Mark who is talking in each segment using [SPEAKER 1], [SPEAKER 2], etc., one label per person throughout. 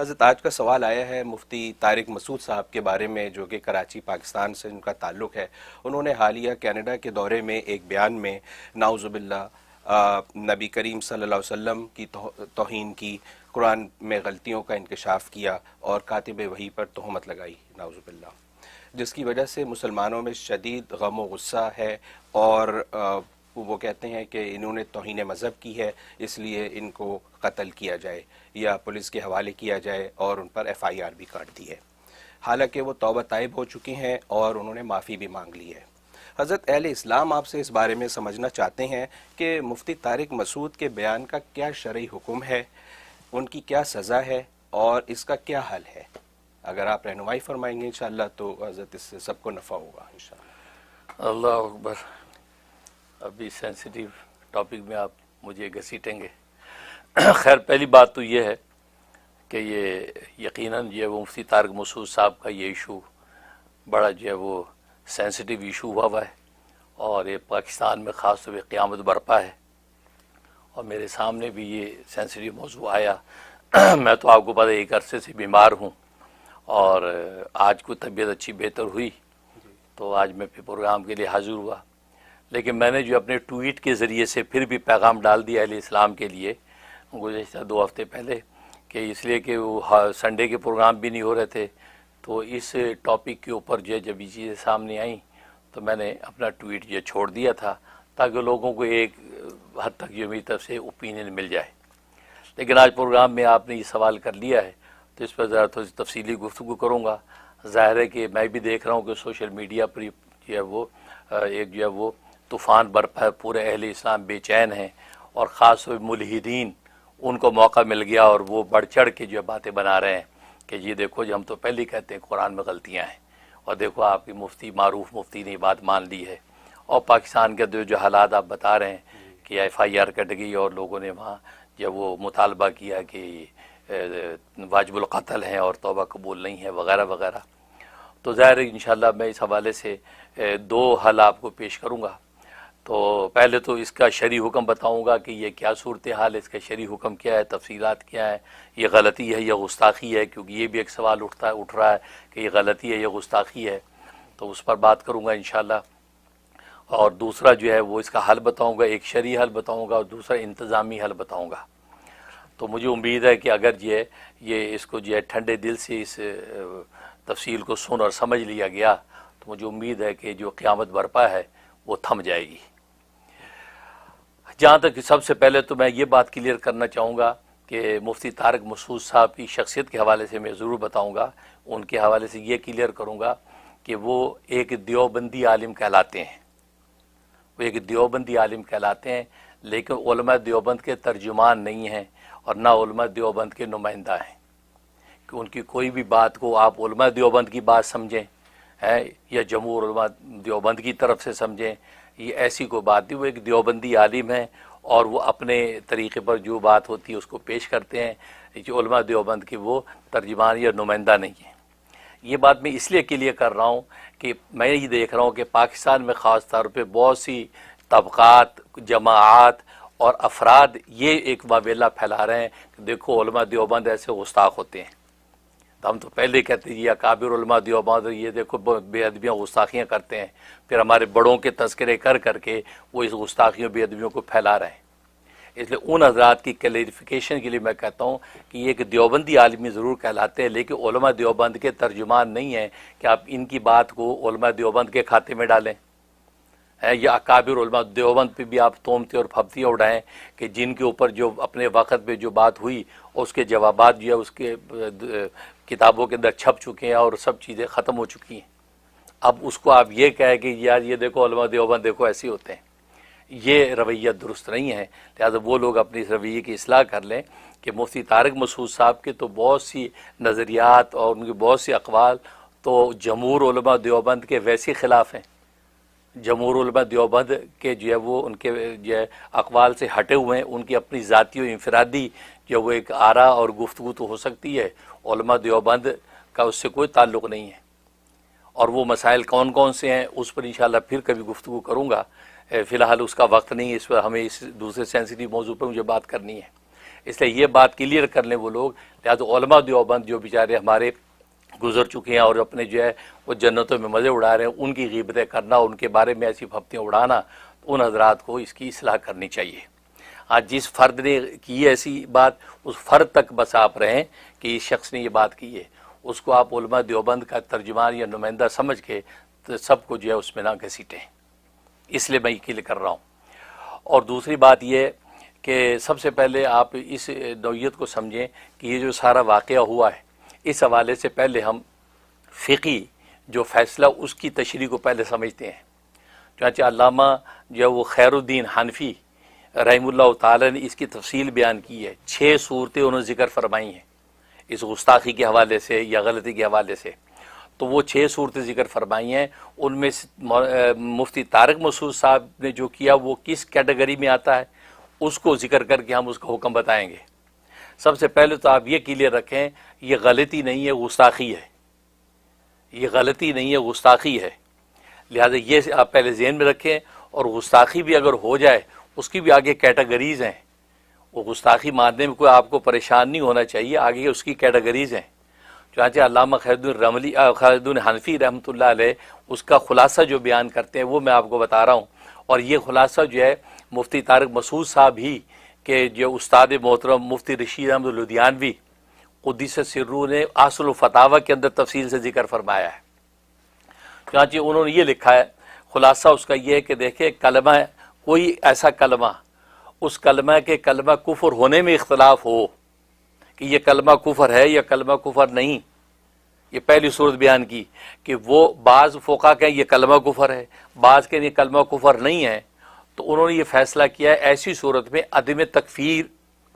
[SPEAKER 1] حضرت آج کا سوال آیا ہے مفتی طارق مسعود صاحب کے بارے میں، جو کہ کراچی پاکستان سے ان کا تعلق ہے۔ انہوں نے حالیہ کینیڈا کے دورے میں ایک بیان میں نعوذ باللہ نبی کریم صلی اللہ علیہ وسلم کی توہین کی، قرآن میں غلطیوں کا انکشاف کیا اور کاتب وحی پر تہمت لگائی نعوذ باللہ، جس کی وجہ سے مسلمانوں میں شدید غم و غصہ ہے، اور وہ کہتے ہیں کہ انہوں نے توہین مذہب کی ہے، اس لیے ان کو قتل کیا جائے یا پولیس کے حوالے کیا جائے، اور ان پر ایف آئی آر بھی کاٹ دی ہے، حالانکہ وہ توبہ طائب ہو چکے ہیں اور انہوں نے معافی بھی مانگ لی ہے۔ حضرت اہل اسلام آپ سے اس بارے میں سمجھنا چاہتے ہیں کہ مفتی طارق مسعود کے بیان کا کیا شرعی حکم ہے، ان کی کیا سزا ہے اور اس کا کیا حل ہے؟ اگر آپ رہنمائی فرمائیں گے انشاءاللہ تو حضرت اس سے سب کو نفع ہوگا انشاءاللہ۔
[SPEAKER 2] اللہ اکبر، ابھی سینسیٹیو ٹاپک میں آپ مجھے گھسیٹیں گے۔ خیر، پہلی بات تو یہ ہے کہ یہ یقیناً جو ہے وہ مفتی طارق مسعود صاحب کا یہ ایشو بڑا جو ہے وہ سینسیٹیو ایشو ہوا ہے، اور یہ پاکستان میں خاص طور پہ قیامت برپا ہے، اور میرے سامنے بھی یہ سینسیٹیو موضوع آیا۔ میں تو آپ کو پتہ ہے ایک عرصے سے بیمار ہوں، اور آج کو طبیعت اچھی بہتر ہوئی تو آج میں پھر پروگرام کے لیے حاضر ہوا، لیکن میں نے جو اپنے ٹویٹ کے ذریعے سے پھر بھی پیغام ڈال دیا اہل اسلام کے لیے گزشتہ 2 ہفتے پہلے، کہ اس لیے کہ وہ سنڈے کے پروگرام بھی نہیں ہو رہے تھے، تو اس ٹاپک کے اوپر جو ہے جب یہ چیزیں سامنے آئیں تو میں نے اپنا ٹویٹ یہ چھوڑ دیا تھا تاکہ لوگوں کو ایک حد تک جو میری طرف سے اوپینین مل جائے۔ لیکن آج پروگرام میں آپ نے یہ سوال کر لیا ہے تو اس پر ذرا تھوڑی سی تفصیلی گفتگو کروں گا۔ ظاہر ہے کہ میں بھی دیکھ رہا ہوں کہ سوشل میڈیا پر جو ہے وہ ایک جو ہے وہ طوفان برپا ہے، پورے اہل اسلام بے چین ہیں، اور خاص طور پہ ملحدین ان کو موقع مل گیا اور وہ بڑھ چڑھ کے جو باتیں بنا رہے ہیں کہ یہ دیکھو جی ہم تو پہلے ہی کہتے ہیں قرآن میں غلطیاں ہیں، اور دیکھو آپ کی مفتی معروف مفتی نے یہ بات مان لی ہے۔ اور پاکستان کے جو حالات آپ بتا رہے ہیں کہ ایف آئی آر کٹ گئی اور لوگوں نے وہاں جب وہ مطالبہ کیا کہ واجب القتل ہیں اور توبہ قبول نہیں ہے وغیرہ وغیرہ، تو ظاہر ہے انشاءاللہ میں اس حوالے سے 2 حل آپ کو پیش کروں گا۔ تو پہلے تو اس کا شرعی حکم بتاؤں گا کہ یہ کیا صورتحال ہے، اس کا شرعی حکم کیا ہے، تفصیلات کیا ہے، یہ غلطی ہے یا گستاخی ہے، کیونکہ یہ بھی ایک سوال اٹھ رہا ہے کہ یہ غلطی ہے یا گستاخی ہے، تو اس پر بات کروں گا انشاءاللہ۔ اور دوسرا جو ہے وہ اس کا حل بتاؤں گا، ایک شرعی حل بتاؤں گا اور دوسرا انتظامی حل بتاؤں گا۔ تو مجھے امید ہے کہ اگر یہ اس کو جو ہے ٹھنڈے دل سے اس تفصیل کو سن اور سمجھ لیا گیا تو مجھے امید ہے کہ جو قیامت برپا ہے وہ تھم جائے گی۔ جہاں تک سب سے پہلے تو میں یہ بات کلیئر کرنا چاہوں گا کہ مفتی طارق مسعود صاحب کی شخصیت کے حوالے سے میں ضرور بتاؤں گا، ان کے حوالے سے یہ کلیئر کروں گا کہ وہ ایک دیوبندی عالم کہلاتے ہیں، وہ ایک دیوبندی عالم کہلاتے ہیں، لیکن علماء دیوبند کے ترجمان نہیں ہیں اور نہ علماء دیوبند کے نمائندہ ہیں، کہ ان کی کوئی بھی بات کو آپ علماء دیوبند کی بات سمجھیں یا جمہور علماء دیوبند کی طرف سے سمجھیں، یہ ایسی کوئی بات نہیں۔ وہ ایک دیوبندی عالم ہیں اور وہ اپنے طریقے پر جو بات ہوتی ہے اس کو پیش کرتے ہیں، جو علماء دیوبند کے وہ ترجمان یا نمائندہ نہیں ہیں۔ یہ بات میں اس لیے کلیئر کر رہا ہوں کہ میں یہ دیکھ رہا ہوں کہ پاکستان میں خاص طور پہ بہت سی طبقات، جماعات اور افراد یہ ایک واویلا پھیلا رہے ہیں کہ دیکھو علماء دیوبند ایسے گستاخ ہوتے ہیں، تو ہم تو پہلے کہتے ہیں یہ اکابر علماء دیوبند یہ دیکھو بے ادبیاں گستاخیاں کرتے ہیں، پھر ہمارے بڑوں کے تذکرے کر کے وہ اس گستاخیوں بے ادبیوں کو پھیلا رہے ہیں۔ اس لیے ان حضرات کی کلیریفیکیشن کے لیے میں کہتا ہوں کہ یہ ایک دیوبندی عالمی ضرور کہلاتے ہیں، لیکن علماء دیوبند کے ترجمان نہیں ہیں کہ آپ ان کی بات کو علماء دیوبند کے کھاتے میں ڈالیں، یا اکابر علماء دیوبند پہ بھی آپ تہمتیں اور پھبتیاں اڑائیں کہ جن کے اوپر جو اپنے وقت پہ جو بات ہوئی اس کے جوابات جو ہے اس کے کتابوں کے اندر چھپ چکے ہیں اور سب چیزیں ختم ہو چکی ہیں۔ اب اس کو آپ یہ کہیں کہ یار یہ دیکھو علماء دیوبند دیکھو ایسے ہوتے ہیں، یہ رویہ درست نہیں ہے۔ لہٰذا وہ لوگ اپنی اس رویے کی اصلاح کر لیں کہ مفتی طارق مسعود صاحب کے تو بہت سی نظریات اور ان کے بہت سی اقوال تو جمہور علماء دیوبند کے ویسے خلاف ہیں، جمہور علماء دیوبند کے جو ہے وہ ان کے جو ہے اقوال سے ہٹے ہوئے ہیں، ان کی اپنی ذاتی و انفرادی جو وہ ایک آرا اور گفتگو تو ہو سکتی ہے، علماء دیوبند کا اس سے کوئی تعلق نہیں ہے۔ اور وہ مسائل کون کون سے ہیں اس پر انشاءاللہ پھر کبھی گفتگو کروں گا، فی الحال اس کا وقت نہیں ہے، اس پر ہمیں اس دوسرے سینسیٹیو موضوع پر مجھے بات کرنی ہے۔ اس لیے یہ بات کلیئر کر لیں وہ لوگ، لہٰذا علماء دیوبند جو بیچارے ہمارے گزر چکے ہیں اور اپنے جو ہے وہ جنتوں میں مزے اڑا رہے ہیں، ان کی غیبتیں کرنا، ان کے بارے میں ایسی پھپتیاں اڑانا، ان حضرات کو اس کی اصلاح کرنی چاہیے۔ آج جس فرد نے کی ہے ایسی بات، اس فرد تک بس آپ رہیں کہ اس شخص نے یہ بات کی ہے، اس کو آپ علماء دیوبند کا ترجمان یا نمائندہ سمجھ کے تو سب کو جو ہے اس میں نہ گھسیٹیں، اس لیے میں یہ کلیئر کر رہا ہوں۔ اور دوسری بات یہ کہ سب سے پہلے آپ اس نوعیت کو سمجھیں کہ یہ جو سارا واقعہ ہوا ہے، اس حوالے سے پہلے ہم فقہی جو فیصلہ اس کی تشریح کو پہلے سمجھتے ہیں۔ چنانچہ علامہ جو ہے وہ خیر الدین حنفی رحمہ اللہ تعالی نے اس کی تفصیل بیان کی ہے، 6 صورتیں انہوں نے ذکر فرمائی ہیں اس گستاخی کے حوالے سے یا غلطی کے حوالے سے۔ تو وہ 6 صورتیں ذکر فرمائی ہیں، ان میں مفتی طارق مسعود صاحب نے جو کیا وہ کس کیٹیگری میں آتا ہے اس کو ذکر کر کے ہم اس کا حکم بتائیں گے۔ سب سے پہلے تو آپ یہ کلیئر رکھیں، یہ غلطی نہیں ہے، گستاخی ہے، یہ غلطی نہیں ہے، گستاخی ہے، لہذا یہ آپ پہلے ذہن میں رکھیں۔ اور گستاخی بھی اگر ہو جائے اس کی بھی آگے کیٹیگریز ہیں، وہ گستاخی ماننے میں کوئی آپ کو پریشان نہیں ہونا چاہیے، آگے اس کی کیٹیگریز ہیں۔ چنانچہ علامہ خالد حنفی رحمۃ اللہ علیہ اس کا خلاصہ جو بیان کرتے ہیں وہ میں آپ کو بتا رہا ہوں، اور یہ خلاصہ جو ہے مفتی طارق مسعود صاحب ہی کہ جو استاد محترم مفتی رشید احمد لدھیانوی قدس سرہ نے اصل الفتاوی کے اندر تفصیل سے ذکر فرمایا ہے۔ چنانچہ انہوں نے یہ لکھا ہے، خلاصہ اس کا یہ ہے کہ دیکھیں کلمہ، کوئی ایسا کلمہ، اس کلمہ کے کلمہ کفر ہونے میں اختلاف ہو کہ یہ کلمہ کفر ہے یا کلمہ کفر نہیں، یہ پہلی صورت بیان کی کہ وہ بعض فقہا کہیں یہ کلمہ کفر ہے، بعض کہیں یہ کلمہ کفر نہیں ہے، تو انہوں نے یہ فیصلہ کیا ہے ایسی صورت میں عدم تکفیر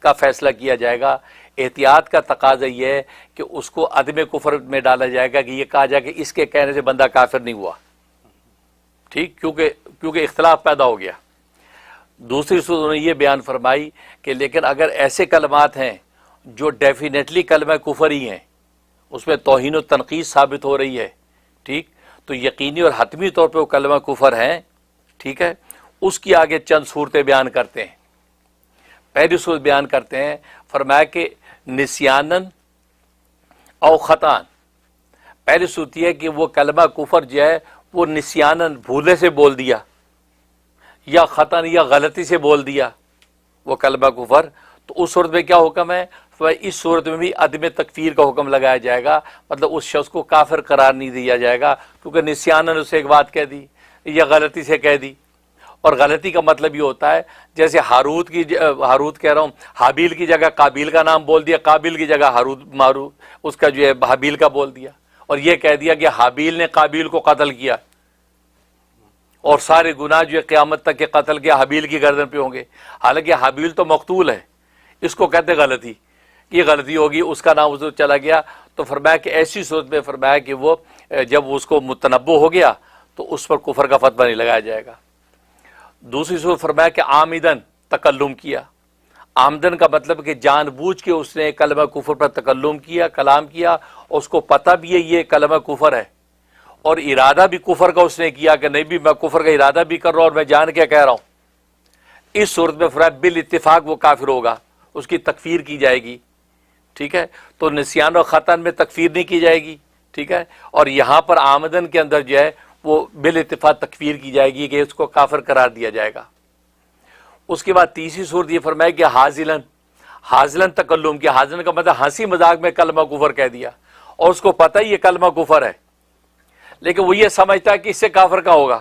[SPEAKER 2] کا فیصلہ کیا جائے گا۔ احتیاط کا تقاضا یہ ہے کہ اس کو عدم کفر میں ڈالا جائے گا، کہ یہ کہا جائے کہ اس کے کہنے سے بندہ کافر نہیں ہوا، ٹھیک، کیونکہ اختلاف پیدا ہو گیا۔ دوسری صورت انہوں نے یہ بیان فرمائی کہ لیکن اگر ایسے کلمات ہیں جو ڈیفینیٹلی کلمہ کفر ہی ہیں، اس میں توہین و تنقیص ثابت ہو رہی ہے، ٹھیک، تو یقینی اور حتمی طور پہ وہ کلمہ کفر ہیں، ٹھیک ہے، اس کی آگے چند صورتیں بیان کرتے ہیں۔ پہلی صورت بیان کرتے ہیں، فرمایا کہ نسیانن او خطان، پہلی صورت یہ ہے کہ وہ کلمہ کفر جو ہے وہ نسیانن بھولے سے بول دیا، یا خطن یا غلطی سے بول دیا وہ کلمہ کفر، تو اس صورت میں کیا حکم ہے؟ اس صورت میں بھی عدم تکفیر کا حکم لگایا جائے گا، مطلب اس شخص کو کافر قرار نہیں دیا جائے گا، کیونکہ نسیانن اسے ایک بات کہہ دی یا غلطی سے کہہ دی۔ اور غلطی کا مطلب یہ ہوتا ہے جیسے ہاروت کہہ رہا ہوں، حابیل کی جگہ قابیل کا نام بول دیا، قابیل کی جگہ ہاروت اس کا جو ہے حابیل کا بول دیا، اور یہ کہہ دیا کہ حابیل نے قابیل کو قتل کیا، اور سارے گناہ جو ہے قیامت تک کے قتل کے حابیل کی گردن پہ ہوں گے، حالانکہ حابیل تو مقتول ہے، اس کو کہتے غلطی، یہ غلطی ہوگی، اس کا نام حضور چلا گیا۔ تو فرمایا کہ ایسی صورت میں فرمایا کہ وہ جب اس کو متنبع ہو گیا تو اس پر کفر کا فتویٰ نہیں لگایا جائے گا۔ دوسری صورت فرمایا کہ عامدن تکلم کیا، آمدن کا مطلب کہ جان بوجھ کے اس نے کلمہ کفر پر تکلم کیا، کلام کیا، اور اس کو پتہ بھی ہے یہ کلمہ کفر ہے، اور ارادہ بھی کفر کا اس نے کیا کہ نہیں بھی میں کفر کا ارادہ بھی کر رہا ہوں اور میں جان کے کہہ رہا ہوں، اس صورت میں فرمایا بالاتفاق وہ کافر ہوگا، اس کی تکفیر کی جائے گی، ٹھیک ہے۔ تو نسیان و خطن میں تکفیر نہیں کی جائے گی، ٹھیک ہے، اور یہاں پر آمدن کے اندر جو ہے وہ بالاتفاق تکفیر کی جائے گی کہ اس کو کافر قرار دیا جائے گا۔ اس کے بعد تیسری صورت یہ فرمایا کہ حاضلن تکلم کیا، حاضلن کا مطلب ہنسی مذاق میں کلمہ کفر کہہ دیا، اور اس کو پتہ ہی یہ کلمہ کفر ہے، لیکن وہ یہ سمجھتا ہے کہ اس سے کافر کا ہوگا،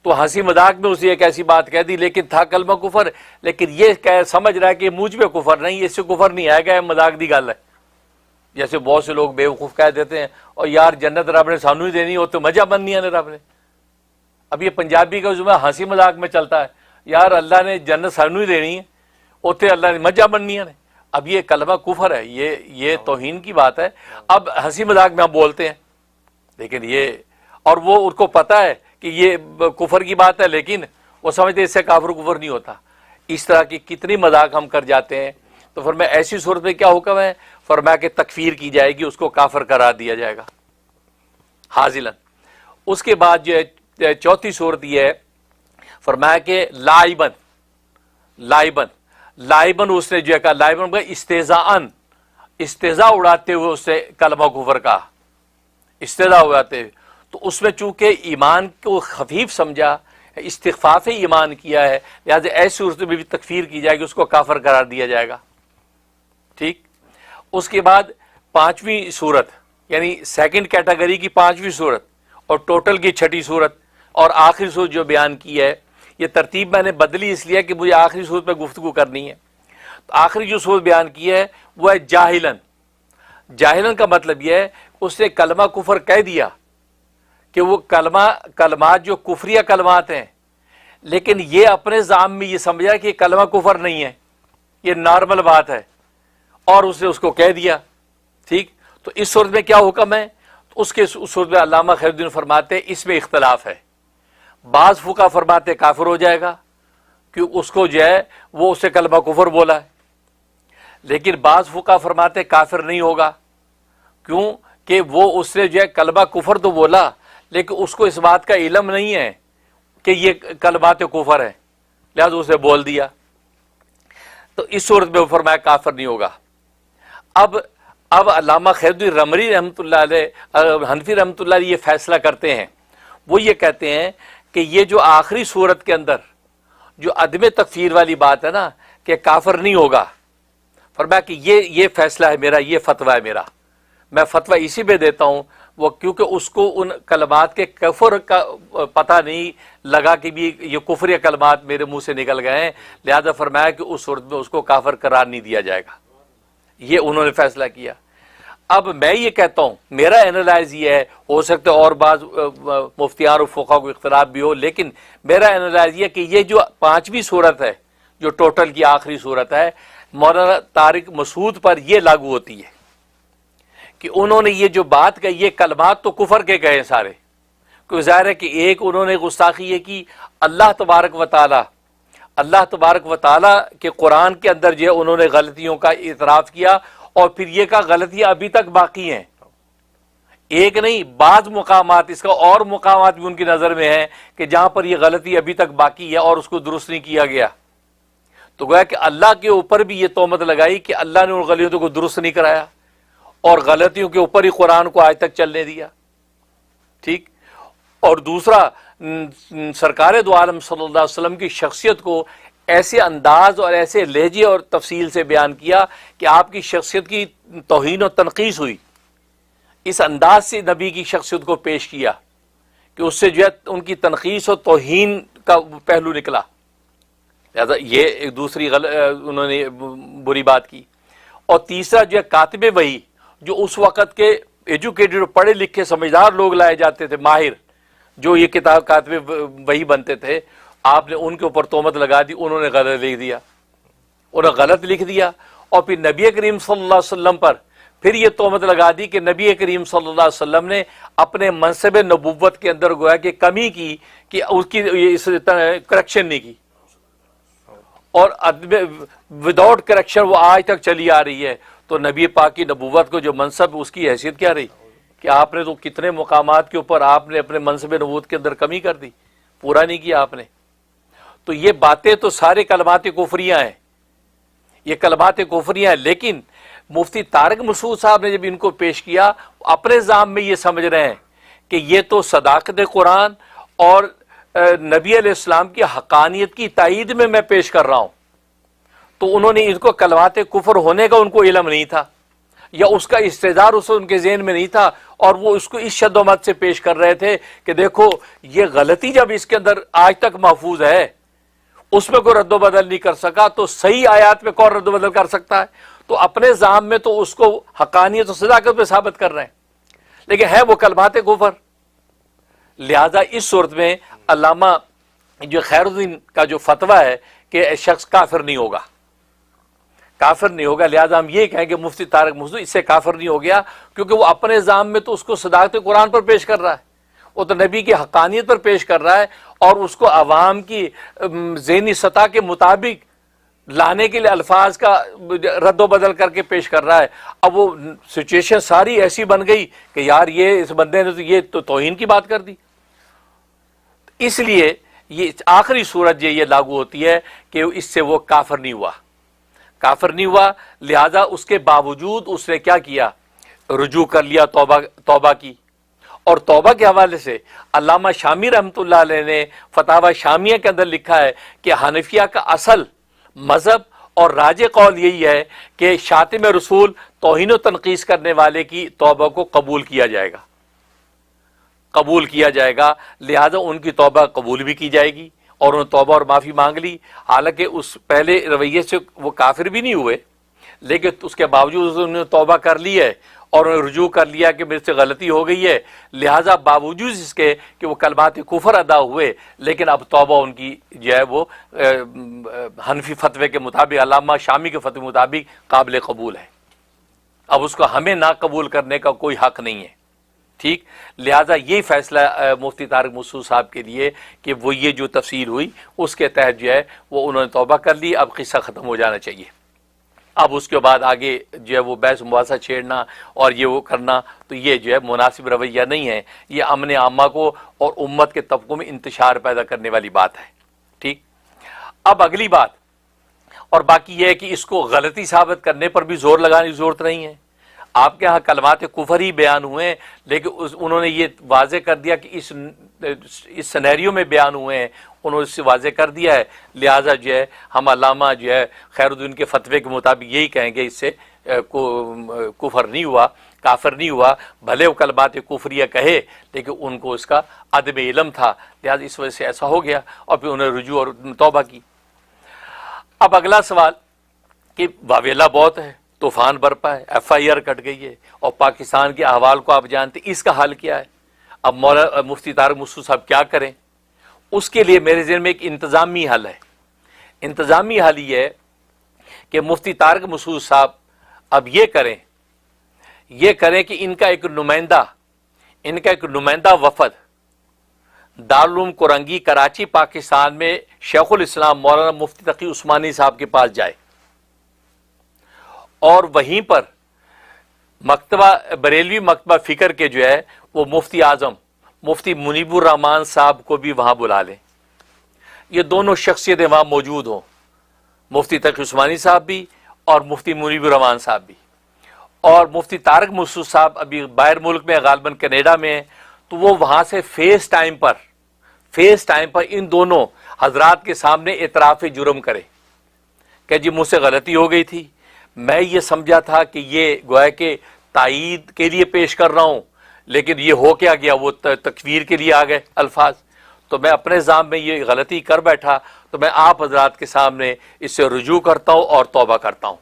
[SPEAKER 2] تو ہنسی مذاق میں اسے ایک ایسی بات کہہ دی، لیکن تھا کلمہ کفر، لیکن یہ سمجھ رہا ہے کہ مجھ پہ کفر نہیں، اس سے کفر نہیں آئے گا، یہ مذاق دی گل ہے۔ جیسے بہت سے لوگ بیوقوف کہہ دیتے ہیں اور یار جنت رب نے سانو ہی دینی ہو تو مزہ بننی ہے رب نے۔ اب یہ پنجابی کا جملہ ہنسی مذاق میں چلتا ہے، یار اللہ نے جنت سانو ہی دینی ہے، اوتے اللہ نے مزہ بننی ہے۔ اب یہ کلمہ کفر ہے، یہ توہین کی بات ہے۔ اب ہنسی مذاق میں ہم بولتے ہیں، لیکن یہ، اور وہ ان کو پتہ ہے کہ یہ کفر کی بات ہے، لیکن وہ سمجھتے اس سے کافر کفر نہیں ہوتا۔ اس طرح کی کتنی مذاق ہم کر جاتے ہیں۔ تو فرمایا ایسی صورت میں کیا حکم ہے؟ فرمایا کہ تکفیر کی جائے گی، اس کو کافر قرار دیا جائے گا حاضلن۔ اس کے بعد جو ہے چوتھی صورت یہ ہے، فرمایا کہ لائبن لائبن اس نے جو ہے کہا، لائبن کا استہزاءً، استہزاء اڑاتے ہوئے اس نے کلمہ کفر کہا، استہزاء اڑاتے ہوئے، تو اس میں چونکہ ایمان کو خفیف سمجھا، استخفاف ایمان کیا ہے، لہٰذا ایسی صورت میں بھی تکفیر کی جائے گی، اس کو کافر قرار دیا جائے گا. ٹھیک. اس کے بعد پانچویں صورت، یعنی سیکنڈ کیٹیگری کی پانچویں صورت اور ٹوٹل کی چھٹی صورت اور آخری صورت جو بیان کی ہے، یہ ترتیب میں نے بدلی اس لیے کہ مجھے آخری صورت پہ گفتگو کرنی ہے. تو آخری جو صورت بیان کی ہے وہ ہے جاہلن. جاہلن کا مطلب یہ ہے اس نے کلمہ کفر کہہ دیا کہ وہ کلمات جو کفریہ کلمات ہیں، لیکن یہ اپنے ذہن میں یہ سمجھا کہ یہ کلمہ کفر نہیں ہے، یہ نارمل بات ہے، اور اس نے اس کو کہہ دیا. ٹھیک. تو اس صورت میں کیا حکم ہے؟ تو اس کے صورت میں علامہ خیر الدین فرماتے ہیں اس میں اختلاف ہے. بعض فقہا فرماتے کافر ہو جائے گا کہ اس کو جو ہے وہ اسے کلمہ کفر بولا ہے، لیکن بعض فقہا فرماتے کافر نہیں ہوگا. کیوں؟ کہ وہ اس نے جو ہے کلمہ کفر تو بولا، لیکن اس کو اس بات کا علم نہیں ہے کہ یہ کلمات کفر ہے، لہذا اسے بول دیا. تو اس صورت میں وہ فرمایا کافر نہیں ہوگا. اب علامہ خیر الدین رملی رحمۃ اللہ علیہ، حنفی رحمۃ اللہ علیہ یہ فیصلہ کرتے ہیں. وہ یہ کہتے ہیں کہ یہ جو آخری صورت کے اندر جو عدم تکفیر والی بات ہے نا کہ کافر نہیں ہوگا، فرمایا کہ یہ فیصلہ ہے میرا، یہ فتویٰ ہے میرا، میں فتویٰ اسی پہ دیتا ہوں. وہ کیونکہ اس کو ان کلمات کے کفر کا پتہ نہیں لگا کہ بھی یہ کفری کلمات میرے منہ سے نکل گئے ہیں، لہذا فرمایا کہ اس صورت میں اس کو کافر قرار نہیں دیا جائے گا. یہ انہوں نے فیصلہ کیا. اب میں یہ کہتا ہوں، میرا اینالائز یہ ہے، ہو سکتا ہے اور بعض مفتیان اور فقہا کو اختلاف بھی ہو، لیکن میرا اینالائز یہ کہ یہ جو پانچویں صورت ہے جو ٹوٹل کی آخری صورت ہے، مولانا طارق مسعود پر یہ لاگو ہوتی ہے کہ انہوں نے یہ جو بات کہی، یہ کلمات تو کفر کے کہے سارے. کیونکہ ظاہر ہے کہ ایک انہوں نے گستاخی یہ کی اللہ تبارک و تعالی کے قرآن کے اندر جو ہے انہوں نے غلطیوں کا اعتراف کیا، اور پھر یہ کہا غلطیاں ابھی تک باقی ہیں. ایک نہیں، بعض مقامات، اس کا اور مقامات بھی ان کی نظر میں ہیں کہ جہاں پر یہ غلطی ابھی تک باقی ہے اور اس کو درست نہیں کیا گیا. تو گویا کہ اللہ کے اوپر بھی یہ تہمت لگائی کہ اللہ نے ان غلطیوں کو درست نہیں کرایا اور غلطیوں کے اوپر ہی قرآن کو آج تک چلنے دیا. ٹھیک. اور دوسرا، سرکار دو عالم صلی اللہ علیہ وسلم کی شخصیت کو ایسے انداز اور ایسے لہجے اور تفصیل سے بیان کیا کہ آپ کی شخصیت کی توہین و تنقیص ہوئی. اس انداز سے نبی کی شخصیت کو پیش کیا کہ اس سے جو ہے ان کی تنقیص اور توہین کا پہلو نکلا. لہذا یہ ایک دوسری انہوں نے بری بات کی. اور تیسرا جو ہے کاتب وحی، جو اس وقت کے ایجوکیٹڈ پڑھے لکھے سمجھدار لوگ لائے جاتے تھے، ماہر، جو یہ کتاب کاتب وحی بنتے تھے، آپ نے ان کے اوپر تہمت لگا دی. انہوں نے غلط لکھ دیا، انہوں نے غلط لکھ دیا، اور پھر نبی کریم صلی اللہ علیہ وسلم پر پھر یہ تہمت لگا دی کہ نبی کریم صلی اللہ علیہ وسلم نے اپنے منصب نبوت کے اندر گویا کہ کمی کی کہ اس کی کریکشن نہیں کی، اور وداؤٹ کریکشن وہ آج تک چلی آ رہی ہے. تو نبی پاک کی نبوت کو جو منصب، اس کی حیثیت کیا رہی کہ آپ نے تو کتنے مقامات کے اوپر آپ نے اپنے منصب نبوت کے اندر کمی کر دی، پورا نہیں کیا آپ نے. تو یہ باتیں تو سارے کلمات کفریاں ہیں، یہ کلمات کفریاں ہیں. لیکن مفتی طارق مسعود صاحب نے جب ان کو پیش کیا، اپنے ذہن میں یہ سمجھ رہے ہیں کہ یہ تو صداقت قرآن اور نبی علیہ السلام کی حقانیت کی تائید میں پیش کر رہا ہوں. تو انہوں نے ان کو کلمات کفر ہونے کا ان کو علم نہیں تھا، یا اس کا استحضار ان کے ذہن میں نہیں تھا، اور وہ اس کو اس شد و مد سے پیش کر رہے تھے کہ دیکھو یہ غلطی جب اس کے اندر آج تک محفوظ ہے، اس میں کوئی رد و بدل نہیں کر سکا، تو صحیح آیات میں کون رد و بدل کر سکتا ہے؟ تو اپنے ذہن میں تو اس کو حقانیت و صداقت پہ ثابت کر رہے ہیں، لیکن ہے وہ کلمات کفر. لہذا اس صورت میں علامہ جو خیر الدین کا جو فتویٰ ہے کہ شخص کافر نہیں ہوگا، کافر نہیں ہوگا. لہذا ہم یہ کہیں کہ مفتی طارق مسعود اس سے کافر نہیں ہو گیا، کیونکہ وہ اپنے ذہن میں تو اس کو صداقت قرآن پر پیش کر رہا ہے، وہ تو نبی کی حقانیت پر پیش کر رہا ہے، اور اس کو عوام کی ذہنی سطح کے مطابق لانے کے لیے الفاظ کا رد و بدل کر کے پیش کر رہا ہے. اب وہ سچویشن ساری ایسی بن گئی کہ یار یہ اس بندے نے تو یہ تو توہین کی بات کر دی. اس لیے یہ آخری صورت یہ لاگو ہوتی ہے کہ اس سے وہ کافر نہیں ہوا. کافر نہیں ہوا، لہذا اس کے باوجود اس نے کیا کیا، رجوع کر لیا توبہ کی. اور توبہ کے حوالے سے علامہ شامی رحمۃ اللہ علیہ نے فتاوی شامیہ کے اندر لکھا ہے کہ حنفیہ کا اصل مذہب اور راج قول یہی ہے کہ شاتم رسول توہین و تنقیص کرنے والے کی توبہ کو قبول کیا جائے گا، لہذا ان کی توبہ قبول بھی کی جائے گی. اور انہوں نے توبہ اور معافی مانگ لی، حالانکہ اس پہلے رویے سے وہ کافر بھی نہیں ہوئے، لیکن اس کے باوجود انہوں نے توبہ کر لی ہے اور انہوں نے رجوع کر لیا کہ میرے سے غلطی ہو گئی ہے، لہٰذا باوجود اس کے کہ وہ کلمات کفر ادا ہوئے، لیکن اب توبہ ان کی جو ہے وہ حنفی فتوے کے مطابق، علامہ شامی کے فتوے کے مطابق قابل قبول ہے. اب اس کو ہمیں نہ قبول کرنے کا کوئی حق نہیں ہے. ٹھیک، لہذا یہی فیصلہ مفتی طارق مسعود صاحب کے لیے کہ وہ یہ جو تفصیل ہوئی اس کے تحت جو ہے وہ انہوں نے توبہ کر لی، اب قصہ ختم ہو جانا چاہیے. اب اس کے بعد آگے جو ہے وہ بحث مباحثہ چھیڑنا اور یہ وہ کرنا تو یہ جو ہے مناسب رویہ نہیں ہے، یہ امن عامہ کو اور امت کے طبقوں میں انتشار پیدا کرنے والی بات ہے. ٹھیک، اب اگلی بات اور باقی یہ ہے کہ اس کو غلطی ثابت کرنے پر بھی زور لگانے کی ضرورت نہیں ہے. آپ کے ہاں کلمات کفر ہی بیان ہوئے ہیں، لیکن انہوں نے یہ واضح کر دیا کہ اس سینیریو میں بیان ہوئے ہیں، انہوں نے اس سے واضح کر دیا ہے، لہٰذا جو ہے ہم علامہ جو ہے خیر الدین کے فتوے کے مطابق یہی کہیں گے، اس سے کفر نہیں ہوا، کافر نہیں ہوا، بھلے وہ کلمات کفریہ کہے لیکن ان کو اس کا عدم علم تھا، لہٰذا اس وجہ سے ایسا ہو گیا اور پھر انہوں نے رجوع اور توبہ کی. اب اگلا سوال کہ واویلا بہت ہے، طوفان برپا ہے، FIR کٹ گئی ہے اور پاکستان کے احوال کو آپ جانتے، اس کا حل کیا ہے؟ اب مفتی طارق مسعود صاحب کیا کریں؟ اس کے لیے میرے ذہن میں ایک انتظامی حل ہے. انتظامی حل یہ ہے کہ مفتی طارق مسعود صاحب اب یہ کریں کہ ان کا ایک نمائندہ وفد دارالعلوم کرنگی کراچی پاکستان میں شیخ الاسلام مولانا مفتی تقی عثمانی صاحب کے پاس جائے اور وہیں پر مکتبہ بریلوی مکتبہ فکر کے جو ہے وہ مفتی اعظم مفتی منیب الرحمان صاحب کو بھی وہاں بلا لیں. یہ دونوں شخصیتیں وہاں موجود ہوں، مفتی تقی عثمانی صاحب بھی اور مفتی منیب الرحمان صاحب بھی. اور مفتی طارق مسعود صاحب ابھی باہر ملک میں غالباً کینیڈا میں ہیں، تو وہ وہاں سے فیس ٹائم پر ان دونوں حضرات کے سامنے اعتراف جرم کرے کہ جی مجھ سے غلطی ہو گئی تھی، میں یہ سمجھا تھا کہ یہ گویا کہ تائید کے لیے پیش کر رہا ہوں، لیکن یہ ہو کیا گیا، وہ تکفیر کے لیے آ گئے الفاظ، تو میں اپنے ذات میں یہ غلطی کر بیٹھا، تو میں آپ حضرات کے سامنے اس سے رجوع کرتا ہوں اور توبہ کرتا ہوں.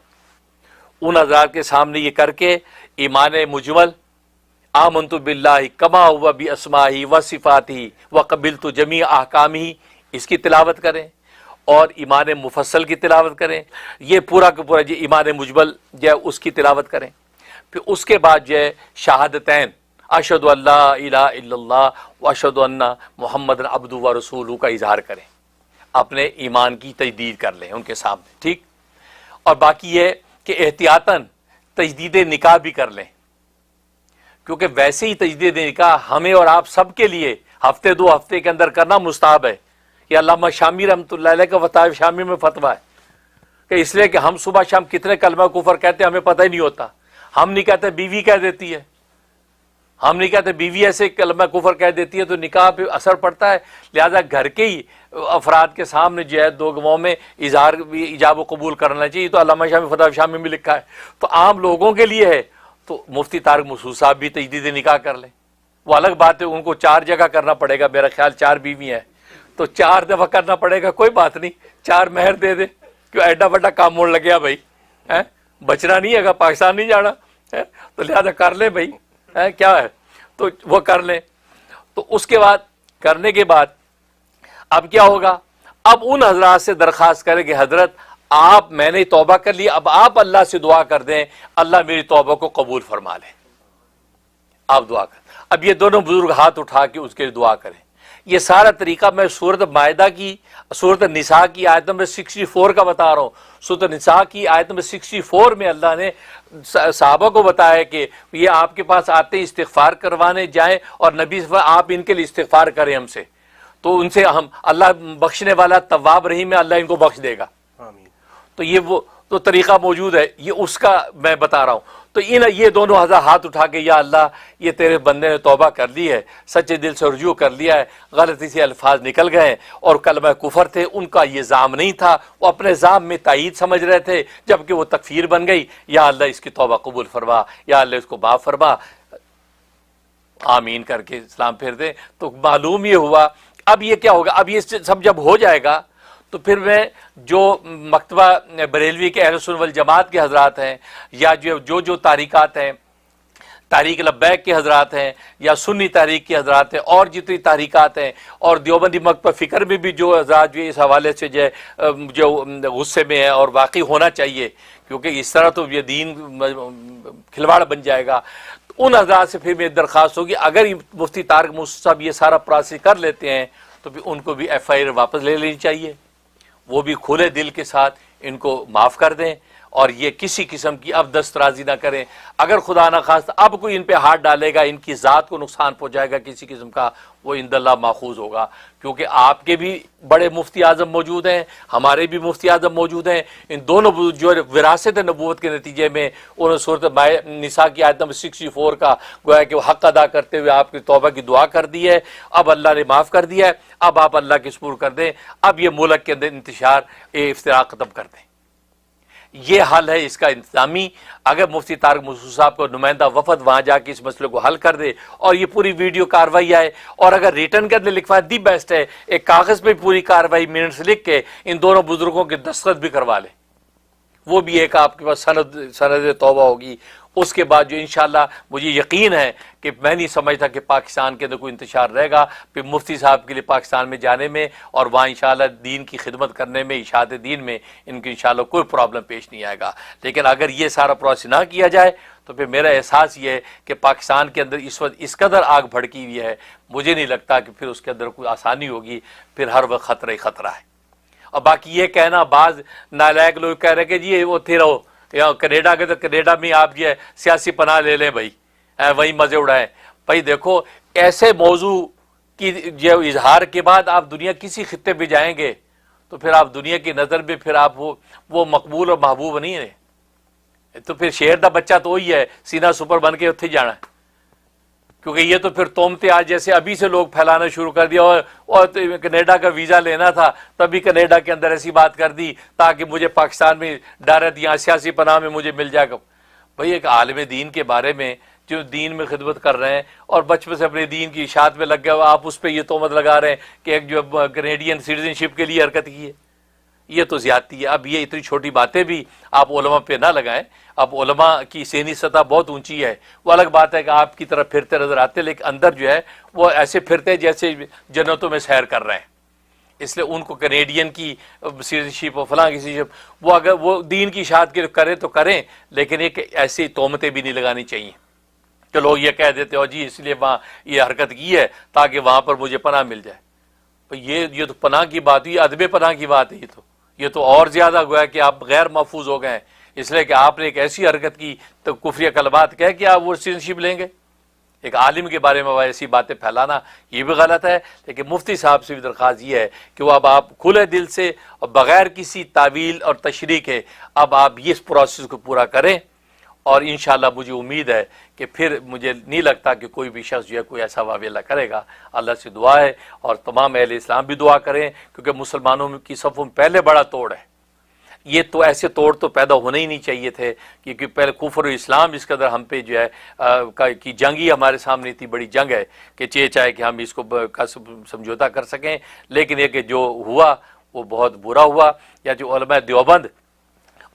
[SPEAKER 2] ان حضرات کے سامنے یہ کر کے ایمان مجمل آمنت باللہ کما ہوا باسماءہ و صفاتہ وقبلت جمیع احکامہ اس کی تلاوت کریں اور ایمان مفصل کی تلاوت کریں. یہ پورا کا پورا جو ایمان مجمل جو ہے اس کی تلاوت کریں. پھر اس کے بعد جو ہے شہادتین اشہد ان لا الہ الا اللہ و اشہد ان محمد عبدہ و رسولہ کا اظہار کریں، اپنے ایمان کی تجدید کر لیں ان کے سامنے. ٹھیک، اور باقی یہ کہ احتیاطاً تجدید نکاح بھی کر لیں، کیونکہ ویسے ہی تجدید نکاح ہمیں اور آپ سب کے لیے ہفتے 2 ہفتے کے اندر کرنا مستحب ہے. یہ علامہ شامی رحمۃ اللہ علیہ کا فتاوی شامی میں فتویٰ ہے کہ اس لیے کہ ہم صبح شام کتنے کلمہ کفر کہتے ہیں ہمیں پتہ ہی نہیں ہوتا. ہم نہیں کہتے بیوی کہہ دیتی ہے، ہم نہیں کہتے بیوی ایسے کلمہ کفر کہہ دیتی ہے تو نکاح پہ اثر پڑتا ہے. لہذا گھر کے ہی افراد کے سامنے جو ہے 2 گواہوں میں اظہار بھی ایجاب و قبول کرنا چاہیے. تو علامہ شامی فتاوی شامی میں لکھا ہے. تو عام لوگوں کے لیے ہے تو مفتی طارق مسعود صاحب بھی تجدید نکاح کر لیں. وہ الگ بات ہے، ان کو 4 جگہ کرنا پڑے گا، میرا خیال 4 بیوی ہیں تو 4 دفعہ کرنا پڑے گا. کوئی بات نہیں، 4 مہر دے دے، کیوں ایڈا بڑا کام موڑ لگیا بھائی، بچنا نہیں ہے، پاکستان نہیں جانا، تو لہذا کر لیں بھائی، کیا ہے تو وہ کر لیں. تو اس کے بعد کرنے کے بعد اب کیا ہوگا؟ اب ان حضرات سے درخواست کریں کہ حضرت آپ، میں نے توبہ کر لی، اب آپ اللہ سے دعا کر دیں اللہ میری توبہ کو قبول فرما لے. آپ دعا کریں. اب یہ دونوں بزرگ ہاتھ اٹھا کے اس کے لیے دعا کریں. یہ سارا طریقہ میں سورۃ مائدہ کی، سورۃ نساء کی آیت نمبر 64 کا بتا رہا ہوں. سورۃ نساء کی آیت نمبر 64 میں اللہ نے صحابہ کو بتایا کہ یہ آپ کے پاس آتے ہیں استغفار کروانے جائیں اور نبی صلی اللہ علیہ وسلم آپ ان کے لیے استغفار کریں ہم سے، تو ان سے ہم، اللہ بخشنے والا تواب رحیم ہے، اللہ ان کو بخش دے گا. تو یہ وہ تو طریقہ موجود ہے، یہ اس کا میں بتا رہا ہوں۔ تو یہ دونوں ہاتھ اٹھا کے یا اللہ یہ تیرے بندے نے توبہ کر لی ہے، سچے دل سے رجوع کر لیا ہے، غلطی سے الفاظ نکل گئے ہیں اور کلمہ کفر تھے، ان کا یہ زام نہیں تھا، وہ اپنے زام میں تائید سمجھ رہے تھے جبکہ وہ تکفیر بن گئی، یا اللہ اس کی توبہ قبول فرما، یا اللہ اس کو معاف فرما، آمین کر کے سلام پھیر دیں۔ تو معلوم یہ ہوا اب یہ کیا ہوگا، اب یہ سب جب ہو جائے گا تو پھر میں جو مکتبہ بریلوی کے اہل سنت والجماعت کے حضرات ہیں، یا جو تحریکات ہیں، تحریک لبیک کے حضرات ہیں یا سنی تحریک کے حضرات ہیں اور جتنی تحریکات ہیں، اور دیوبندی مکتبہ فکر میں بھی جو حضرات جو اس حوالے سے جو غصے میں ہے اور واقعی ہونا چاہیے، کیونکہ اس طرح تو یہ دین کھلواڑ بن جائے گا، ان حضرات سے پھر میری درخواست ہوگی اگر مفتی طارق موسوی صاحب یہ سارا پروسیس کر لیتے ہیں تو پھر ان کو بھی ایف آئی آر واپس لے لینی چاہیے، وہ بھی کھلے دل کے ساتھ ان کو معاف کر دیں اور یہ کسی قسم کی اب دسترازی نہ کریں۔ اگر خدا نہ خواستہ اب کوئی ان پہ ہاتھ ڈالے گا، ان کی ذات کو نقصان پہنچائے گا کسی قسم کا، وہ عند اللہ ماخوذ ہوگا، کیونکہ آپ کے بھی بڑے مفتی اعظم موجود ہیں، ہمارے بھی مفتی اعظم موجود ہیں، ان دونوں جو وراثت نبوت کے نتیجے میں انہوں نے صورت نساء کی آیت نمبر 64 کا گویا کہ وہ حق ادا کرتے ہوئے آپ کی توبہ کی دعا کر دی ہے، اب اللہ نے معاف کر دیا ہے، اب آپ اللہ کے سپرد کر دیں، اب یہ ملک کے اندر انتشار افتراق ختم کر دیں۔ یہ حل ہے اس کا انتظامی۔ اگر مفتی طارق موسوی صاحب کو نمائندہ وفد وہاں جا کے اس مسئلے کو حل کر دے اور یہ پوری ویڈیو کاروائی آئے، اور اگر ریٹن کے اندر لکھوا دی بیسٹ ہے، ایک کاغذ پہ پوری کاروائی منٹس لکھ کے ان دونوں بزرگوں کے دستخط بھی کروا لے، وہ بھی ایک آپ کے پاس سند توبہ ہوگی۔ اس کے بعد جو انشاءاللہ مجھے یقین ہے کہ میں نہیں سمجھتا کہ پاکستان کے اندر کوئی انتشار رہے گا، پھر مفتی صاحب کے لیے پاکستان میں جانے میں اور وہاں انشاءاللہ دین کی خدمت کرنے میں، اشاعت دین میں ان کی انشاءاللہ کوئی پرابلم پیش نہیں آئے گا۔ لیکن اگر یہ سارا پروسیس نہ کیا جائے تو پھر میرا احساس یہ ہے کہ پاکستان کے اندر اس وقت اس قدر آگ بھڑکی ہوئی ہے، مجھے نہیں لگتا کہ پھر اس کے اندر کوئی آسانی ہوگی، پھر ہر وقت خطرہ ہی خطرہ ہے۔ اور باقی یہ کہنا، بعض نالائق لوگ کہہ رہے کہ جی وہ تھے رہو یا کینیڈا کے، تو کینیڈا میں آپ یہ سیاسی پناہ لے لیں بھائی، وہیں مزے اڑائیں۔ بھائی دیکھو، ایسے موضوع کی جو اظہار کے بعد آپ دنیا کسی خطے پہ جائیں گے تو پھر آپ دنیا کی نظر میں پھر آپ وہ مقبول اور محبوب نہیں ہے، تو پھر شہر دا بچہ تو وہی ہے، سینہ سپر بن کے اتھے جانا ہے، کیونکہ یہ تو پھر تومتے آج جیسے ابھی سے لوگ پھیلانا شروع کر دیا، اور کینیڈا کا ویزا لینا تھا تبھی کینیڈا کے اندر ایسی بات کر دی تاکہ مجھے پاکستان میں ڈائریکٹ یہاں سیاسی پناہ میں مجھے مل جائے گا۔ بھئی ایک عالم دین کے بارے میں جو دین میں خدمت کر رہے ہیں اور بچپن سے اپنے دین کی اشاعت میں لگ گئے، آپ اس پہ یہ تہمت لگا رہے ہیں کہ ایک جو کینیڈین سٹیزن شپ کے لیے حرکت کی ہے، یہ تو زیادتی ہے۔ اب یہ اتنی چھوٹی باتیں بھی آپ علماء پہ نہ لگائیں، اب علماء کی ذہنی سطح بہت اونچی ہے، وہ الگ بات ہے کہ آپ کی طرف پھرتے نظر آتے، لیکن اندر جو ہے وہ ایسے پھرتے جیسے جنتوں میں سیر کر رہے ہیں۔ اس لیے ان کو کینیڈین کی سٹیزن شپ اور فلاں کی سٹیزن شپ، وہ اگر وہ دین کی اشاعت کے کریں تو کریں، لیکن ایک ایسی تہمتیں بھی نہیں لگانی چاہیے کہ لوگ یہ کہہ دیتے ہو جی اس لیے وہاں یہ حرکت کی ہے تاکہ وہاں پر مجھے پناہ مل جائے۔ یہ تو پناہ کی بات ہوئی، ادب پناہ کی بات ہے، یہ تو اور زیادہ گویا کہ آپ غیر محفوظ ہو گئے ہیں، اس لیے کہ آپ نے ایک ایسی حرکت کی تو کفریہ کلمات کہہ کہ آپ وہ سٹیزن شپ لیں گے۔ ایک عالم کے بارے میں ایسی باتیں پھیلانا یہ بھی غلط ہے، لیکن مفتی صاحب سے بھی درخواست یہ ہے کہ وہ اب آپ کھلے دل سے اور بغیر کسی تعویل اور تشریح کے اب آپ یہ اس پروسیس کو پورا کریں، اور انشاءاللہ مجھے امید ہے کہ پھر مجھے نہیں لگتا کہ کوئی بھی شخص جو ہے کوئی ایسا واویلا کرے گا۔ اللہ سے دعا ہے اور تمام اہل اسلام بھی دعا کریں، کیونکہ مسلمانوں کی صفوں میں پہلے بڑا توڑ ہے، یہ تو ایسے توڑ تو پیدا ہونے ہی نہیں چاہیے تھے، کیونکہ پہلے کفر و اسلام اس قدر ہم پہ جو ہے کی جنگ ہی ہمارے سامنے اتنی بڑی جنگ ہے کہ چاہے کہ ہم اس کو سمجھوتا کر سکیں، لیکن یہ کہ جو ہوا وہ بہت برا ہوا۔ یا جو علماء دیوبند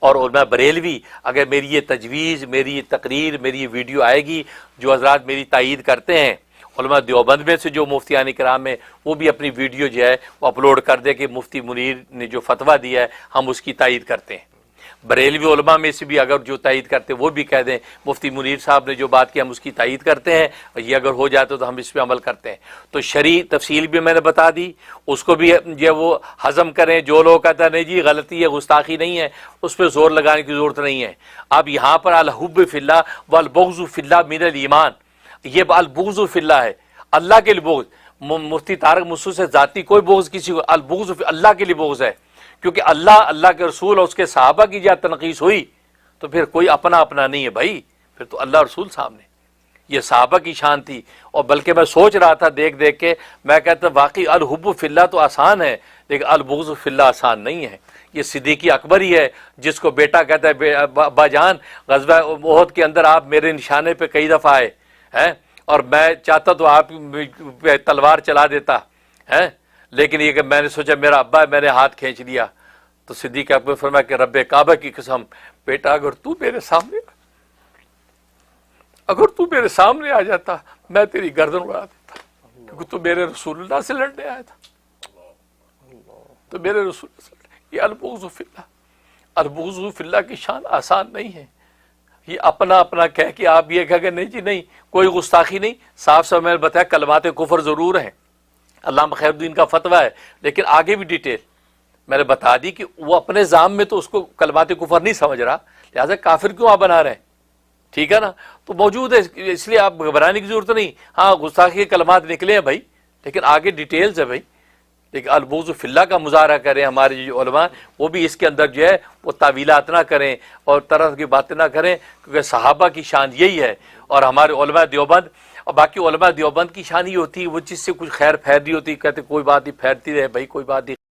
[SPEAKER 2] اور علماء بریلوی، اگر میری یہ تجویز، میری یہ تقریر، میری یہ ویڈیو آئے گی، جو حضرات میری تائید کرتے ہیں علماء دیوبند میں سے جو مفتیان کرام ہیں، وہ بھی اپنی ویڈیو جو ہے وہ اپلوڈ کر دے کہ مفتی منیر نے جو فتویٰ دیا ہے ہم اس کی تائید کرتے ہیں۔ بریلوی علماء میں سے بھی اگر جو تائید کرتے ہیں وہ بھی کہہ دیں مفتی منیر صاحب نے جو بات کی ہم اس کی تائید کرتے ہیں، اور یہ اگر ہو جاتا تو ہم اس پہ عمل کرتے ہیں۔ تو شرعی تفصیل بھی میں نے بتا دی، اس کو بھی جو وہ ہضم کریں۔ جو لوگ کہتا ہے نہیں جی غلطی ہے، گستاخی نہیں ہے، اس پہ زور لگانے کی ضرورت نہیں ہے۔ اب یہاں پر الحب فی اللہ والبغض فی اللہ من الایمان، یہ البغض فی اللہ ہے، اللہ کے لیے بغض۔ مفتی طارق موسوی سے ذاتی کوئی بغض کسی کو، البغض فی اللہ کے لیے بغض ہے، کیونکہ اللہ کے رسول اور اس کے صحابہ کی جہاں تنقیص ہوئی تو پھر کوئی اپنا نہیں ہے بھائی، پھر تو اللہ رسول سامنے. یہ صحابہ کی شان تھی. اور بلکہ میں سوچ رہا تھا دیکھ کے، میں کہتا واقعی الحب فی اللہ تو آسان ہے، لیکن البغض فی اللہ آسان نہیں ہے. یہ صدیق اکبر ہی ہے جس کو بیٹا کہتا ہے ابا جان غزوہ احد کے اندر آپ میرے نشانے پہ کئی دفعہ آئے ہیں اور میں چاہتا تو آپ پہ تلوار چلا دیتا ہے، لیکن یہ کہ میں نے سوچا میرا ابا ہے، میں نے ہاتھ کھینچ لیا. تو صدیق اکبر فرمایا کہ رب کعبہ کی قسم بیٹا اگر تو میرے سامنے آ جاتا میں تیری گردن اڑا دیتا، کیونکہ تو میرے رسول اللہ سے لڑنے آیا تھا. تو میرے رسول اللہ سے یہ البغض فی اللہ، البغض فی اللہ کی شان آسان نہیں ہے. یہ اپنا کہہ کہ آپ یہ کہہ کہ نہیں جی نہیں کوئی گستاخی نہیں. صاف میں نے بتایا کلمات کفر ضرور ہیں، علامہ خیر الدین کا فتویٰ ہے، لیکن آگے بھی ڈیٹیل میں نے بتا دی کہ وہ اپنے ذام میں تو اس کو کلمات کفر نہیں سمجھ رہا، لہٰذا کافر کیوں آپ بنا رہے ہیں؟ ٹھیک ہے نا، تو موجود ہے، اس لیے آپ گھبرانے کی ضرورت نہیں. ہاں گستاخی کے کلمات نکلے ہیں بھائی، لیکن آگے ڈیٹیلز ہے بھائی. لیکن البغض فی اللہ کا مظاہرہ کریں ہمارے جو علماء، وہ بھی اس کے اندر جو ہے وہ تعویلات نہ کریں اور طرح کی باتیں نہ کریں، کیونکہ صحابہ کی شان یہی ہے. اور ہمارے علماء دیوبند اور باقی علماء دیوبند کی شان یہ ہوتی ہے وہ جس سے کچھ خیر پھیر رہی ہوتی، کہتے کوئی بات نہیں پھیرتی رہے بھائی، کوئی بات نہیں.